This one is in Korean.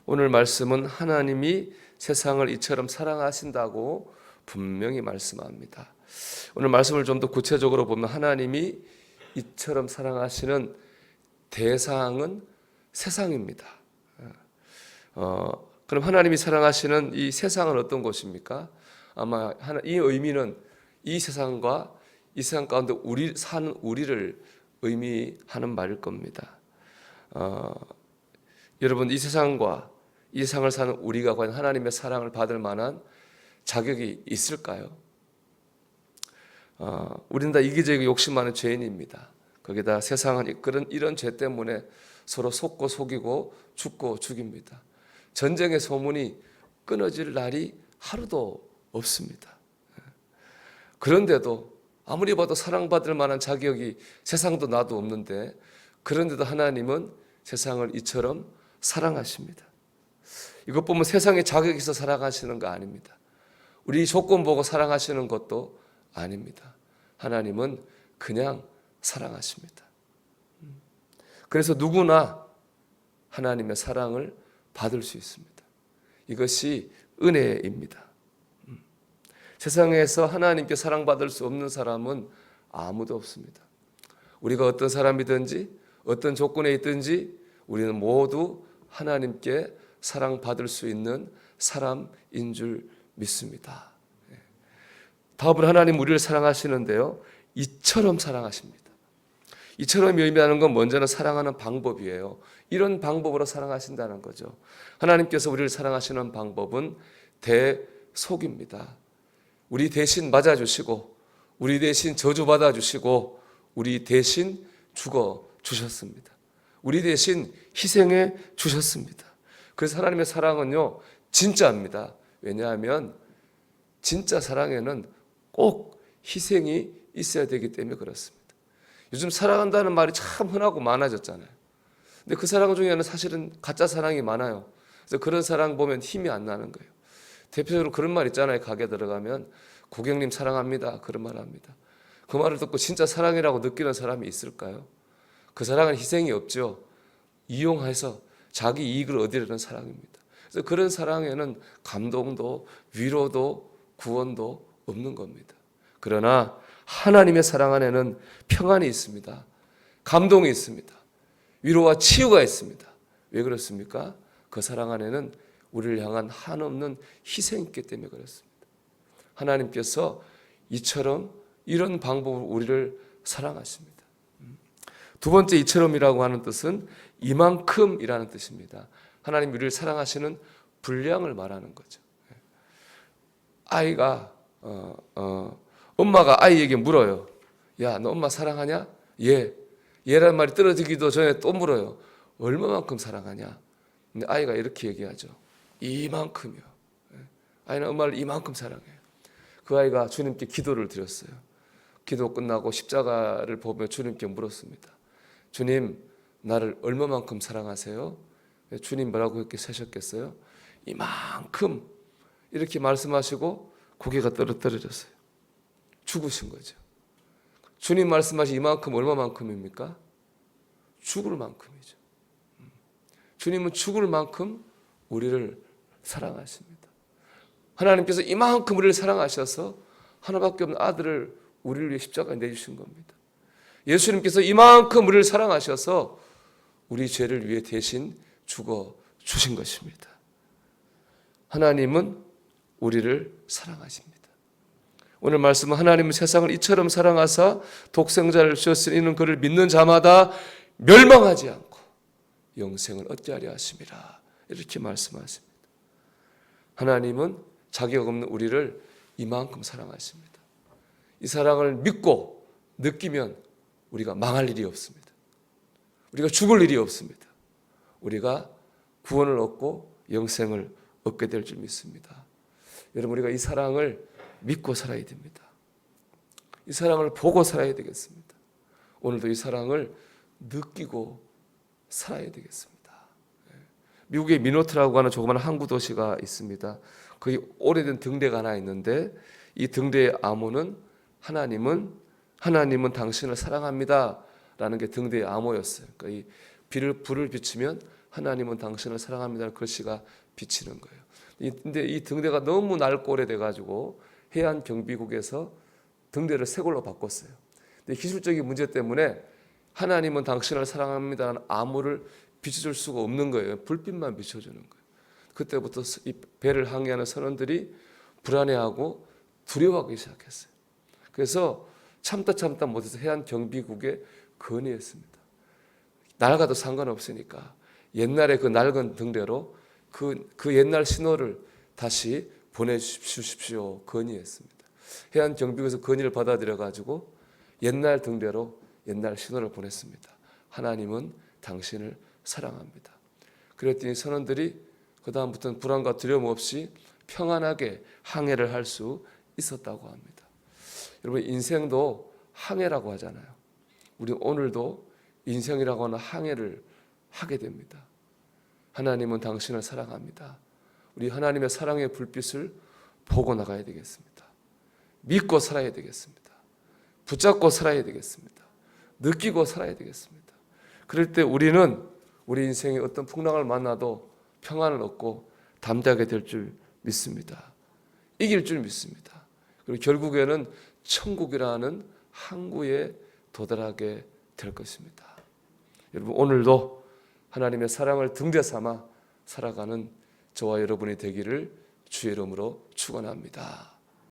오늘 말씀은 하나님이 세상을 이처럼 사랑하신다고 분명히 말씀합니다. 오늘 말씀을 좀 더 구체적으로 보면 하나님이 이처럼 사랑하시는 대상은 세상입니다. 그럼 하나님이 사랑하시는 이 세상은 어떤 곳입니까? 아마 이 의미는 이 세상과 이 세상 가운데 사는 우리를 의미하는 말일 겁니다. 여러분, 이 세상과 이 세상을 사는 우리가 과연 하나님의 사랑을 받을 만한 자격이 있을까요? 우리는 다 이기적이고 욕심 많은 죄인입니다. 거기다 세상은 이끄는 이런 죄 때문에 서로 속고 속이고 죽고 죽입니다. 전쟁의 소문이 끊어질 날이 하루도 없습니다. 그런데도 아무리 봐도 사랑받을 만한 자격이 세상도 나도 없는데, 그런데도 하나님은 세상을 이처럼 사랑하십니다. 이것 보면 세상에 자격이 있어 사랑하시는 거 아닙니다. 우리 조건 보고 사랑하시는 것도 아닙니다. 하나님은 그냥 사랑하십니다. 그래서 누구나 하나님의 사랑을 받을 수 있습니다. 이것이 은혜입니다. 세상에서 하나님께 사랑받을 수 없는 사람은 아무도 없습니다. 우리가 어떤 사람이든지 어떤 조건에 있든지 우리는 모두 하나님께 사랑받을 수 있는 사람인 줄 믿습니다. 다음으로 하나님 우리를 사랑하시는데요, 이처럼 사랑하십니다. 이처럼 의미하는 건 먼저는 사랑하는 방법이에요. 이런 방법으로 사랑하신다는 거죠. 하나님께서 우리를 사랑하시는 방법은 대속입니다. 우리 대신 맞아주시고 우리 대신 저주받아 주시고 우리 대신 죽어 주셨습니다. 우리 대신 희생해 주셨습니다. 그래서 하나님의 사랑은요, 진짜입니다. 왜냐하면 진짜 사랑에는 꼭 희생이 있어야 되기 때문에 그렇습니다. 요즘 사랑한다는 말이 참 흔하고 많아졌잖아요. 근데 그 사랑 중에는 사실은 가짜 사랑이 많아요. 그래서 그런 사랑 보면 힘이 안 나는 거예요. 대표적으로 그런 말 있잖아요. 가게 들어가면 고객님 사랑합니다, 그런 말 합니다. 그 말을 듣고 진짜 사랑이라고 느끼는 사람이 있을까요? 그 사랑은 희생이 없죠. 이용해서 자기 이익을 얻으려는 사랑입니다. 그래서 그런 사랑에는 감동도 위로도 구원도 없는 겁니다. 그러나 하나님의 사랑 안에는 평안이 있습니다. 감동이 있습니다. 위로와 치유가 있습니다. 왜 그렇습니까? 그 사랑 안에는 우리를 향한 한없는 희생이 있기 때문에 그렇습니다. 하나님께서 이처럼 이런 방법으로 우리를 사랑하십니다. 두 번째, 이처럼이라고 하는 뜻은 이만큼이라는 뜻입니다. 하나님 우리를 사랑하시는 분량을 말하는 거죠. 아이가 엄마가 아이에게 물어요. 야, 너 엄마 사랑하냐? 예. 예라는 말이 떨어지기도 전에 또 물어요. 얼마만큼 사랑하냐? 근데 아이가 이렇게 얘기하죠. 이만큼이요. 아이는 엄마를 이만큼 사랑해요. 그 아이가 주님께 기도를 드렸어요. 기도 끝나고 십자가를 보며 주님께 물었습니다. 주님, 나를 얼마만큼 사랑하세요? 주님 뭐라고 이렇게 세셨겠어요? 이만큼, 이렇게 말씀하시고 고개가 떨어졌어요. 죽으신 거죠. 주님 말씀하신 이만큼 얼마만큼입니까? 죽을 만큼이죠. 주님은 죽을 만큼 우리를 사랑하십니다. 하나님께서 이만큼 우리를 사랑하셔서 하나밖에 없는 아들을 우리를 위해 십자가에 내주신 겁니다. 예수님께서 이만큼 우리를 사랑하셔서 우리 죄를 위해 대신 죽어 주신 것입니다. 하나님은 우리를 사랑하십니다. 오늘 말씀은 하나님은 세상을 이처럼 사랑하사 독생자를 주셨으니 이는 그를 믿는 자마다 멸망하지 않고 영생을 얻게 하려 하심이라, 이렇게 말씀하십니다. 하나님은 자격 없는 우리를 이만큼 사랑하십니다. 이 사랑을 믿고 느끼면 우리가 망할 일이 없습니다. 우리가 죽을 일이 없습니다. 우리가 구원을 얻고 영생을 얻게 될 줄 믿습니다. 여러분, 우리가 이 사랑을 믿고 살아야 됩니다. 이 사랑을 보고 살아야 되겠습니다. 오늘도 이 사랑을 느끼고 살아야 되겠습니다. 미국의 미노트라고 하는 조그마한 항구 도시가 있습니다. 거기 오래된 등대가 하나 있는데 이 등대의 암호는 하나님은 당신을 사랑합니다 라는 게 등대의 암호였어요. 그러니까 이 불을 비추면 하나님은 당신을 사랑합니다라는 글씨가 비치는 거예요. 근데 이 등대가 너무 낡고 오래돼가지고 해안 경비국에서 등대를 새 걸로 바꿨어요. 근데 기술적인 문제 때문에 하나님은 당신을 사랑합니다라는 암호를 비춰줄 수가 없는 거예요. 불빛만 비춰주는 거예요. 그때부터 이 배를 항해하는 선원들이 불안해하고 두려워하기 시작했어요. 그래서 참다 못해서 해안 경비국에 건의했습니다. 낡아도 상관없으니까 옛날에 그 낡은 등대로 그 옛날 신호를 다시 보내주십시오 건의했습니다. 해안 경비국에서 건의를 받아들여 가지고 옛날 등대로 옛날 신호를 보냈습니다. 하나님은 당신을 사랑합니다. 그랬더니 선원들이 그 다음부터는 불안과 두려움 없이 평안하게 항해를 할 수 있었다고 합니다. 여러분 인생도 항해라고 하잖아요. 우리 오늘도 인생이라고 하는 항해를 하게 됩니다. 하나님은 당신을 사랑합니다. 우리 하나님의 사랑의 불빛을 보고 나가야 되겠습니다. 믿고 살아야 되겠습니다. 붙잡고 살아야 되겠습니다. 느끼고 살아야 되겠습니다. 그럴 때 우리는 우리 인생에 어떤 풍랑을 만나도 평안을 얻고 담대하게 될 줄 믿습니다. 이길 줄 믿습니다. 그리고 결국에는 천국이라는 항구에 도달하게 될 것입니다. 여러분 오늘도 하나님의 사랑을 등대 삼아 살아가는 저와 여러분이 되기를 주의 이름으로 축원합니다.